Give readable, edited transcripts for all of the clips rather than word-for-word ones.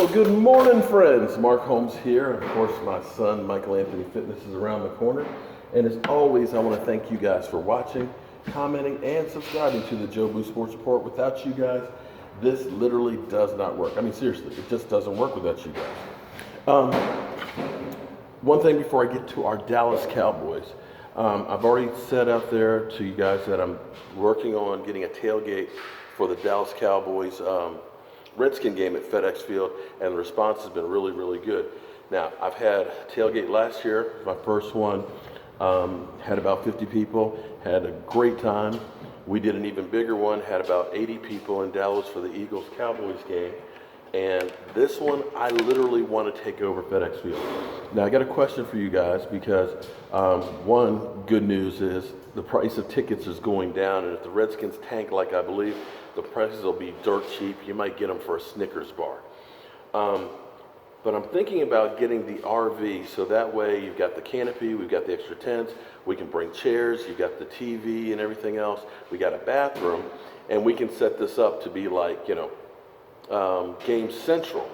Well, good morning, friends. Mark Holmes here. Of course, my son, Michael Anthony Fitness, is around the corner. And as always, I want to thank you guys for watching, commenting, and subscribing to the Joe Boo Sports Report. Without you guys, this literally does not work. I mean, seriously, it just doesn't work without you guys. One thing before I get to our Dallas Cowboys. I've already said out there to you guys that I'm working on getting a tailgate for the Dallas Cowboys Redskin game at FedEx Field, and the response has been really, really good. Now, I've had a tailgate last year, my first one, had about 50 people, had a great time. We did an even bigger one, had about 80 people in Dallas for the Eagles-Cowboys game. And this one, I literally want to take over FedEx Field. Now, I got a question for you guys because one good news is the price of tickets is going down, and if the Redskins tank like I believe, the prices will be dirt cheap. You might get them for a Snickers bar. But I'm thinking about getting the RV, so that way you've got the canopy, we've got the extra tents, we can bring chairs, you've got the TV and everything else, we got a bathroom, and we can set this up to be like, Game Central.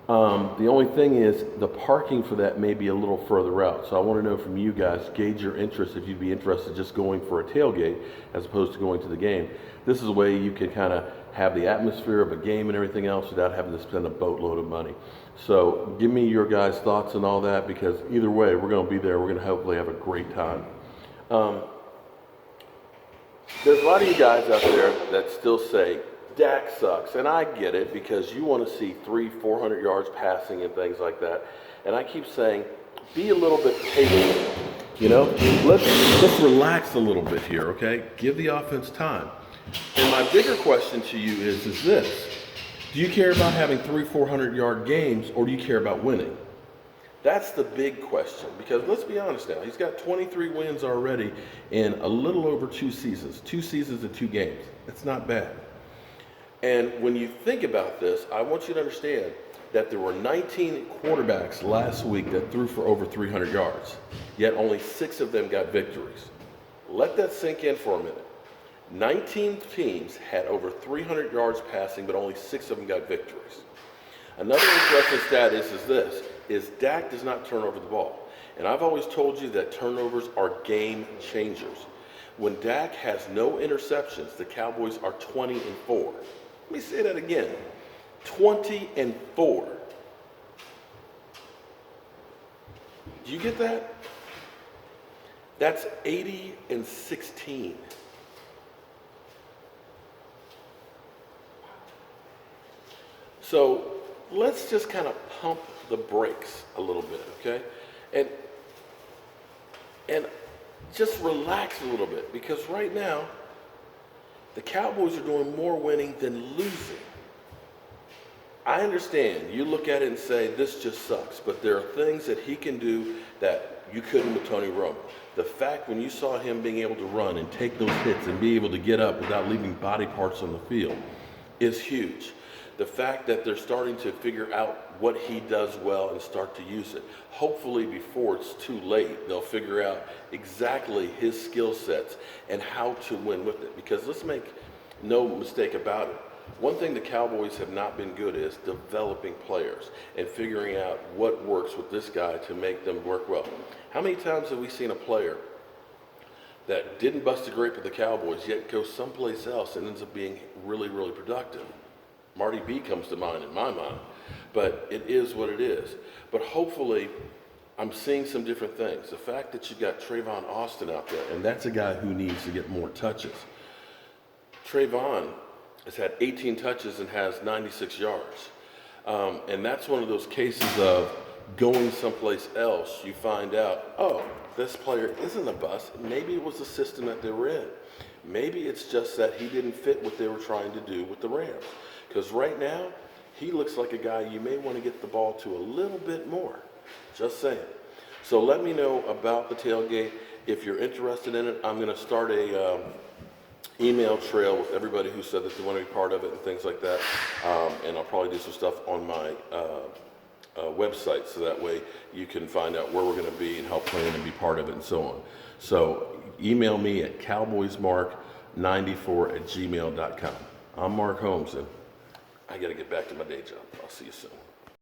The only thing is the parking for that may be a little further out. So I want to know from you guys, gauge your interest if you'd be interested just going for a tailgate as opposed to going to the game. This is a way you can kind of have the atmosphere of a game and everything else without having to spend a boatload of money. So give me your guys' thoughts on all that, because either way, we're going to be there. We're going to hopefully have a great time. There's a lot of you guys out there that still say, Dak sucks, and I get it because you want to see 300-400 yards passing and things like that. And I keep saying, be a little bit patient. Let's relax a little bit here, okay? Give the offense time. And my bigger question to you is this: do you care about having 300-400 yard games, or do you care about winning? That's the big question, because let's be honest now. He's got 23 wins already in a little over 2 seasons. 2 seasons and 2 games. That's not bad. And when you think about this, I want you to understand that there were 19 quarterbacks last week that threw for over 300 yards, yet only 6 of them got victories. Let that sink in for a minute. 19 teams had over 300 yards passing, but only 6 of them got victories. Another interesting stat is Dak does not turn over the ball. And I've always told you that turnovers are game changers. When Dak has no interceptions, the Cowboys are 20-4. Let me say that again, 20-4. Do you get that? That's 80-16. So let's just kind of pump the brakes a little bit, okay? And just relax a little bit, because right now, the Cowboys are doing more winning than losing. I understand. You look at it and say, this just sucks. But there are things that he can do that you couldn't with Tony Romo. The fact when you saw him being able to run and take those hits and be able to get up without leaving body parts on the field is huge. The fact that they're starting to figure out what he does well and start to use it. Hopefully before it's too late, they'll figure out exactly his skill sets and how to win with it. Because let's make no mistake about it. One thing the Cowboys have not been good is developing players and figuring out what works with this guy to make them work well. How many times have we seen a player that didn't bust a grape with the Cowboys yet goes someplace else and ends up being really, really productive? Marty B comes to mind in my mind, but it is what it is. But hopefully, I'm seeing some different things. The fact that you've got Trayvon Austin out there, and that's a guy who needs to get more touches. Trayvon has had 18 touches and has 96 yards. And that's one of those cases of going someplace else, you find out, oh, this player isn't a bust. Maybe it was the system that they were in. Maybe it's just that he didn't fit what they were trying to do with the Rams. Because right now, he looks like a guy you may want to get the ball to a little bit more. Just saying. So let me know about the tailgate. If you're interested in it, I'm going to start a email trail with everybody who said that they want to be part of it and things like that. And I'll probably do some stuff on my website, so that way you can find out where we're going to be and help plan and be part of it and so on. So email me at cowboysmark94@gmail.com. I'm Mark Holmes. I got to get back to my day job. I'll see you soon.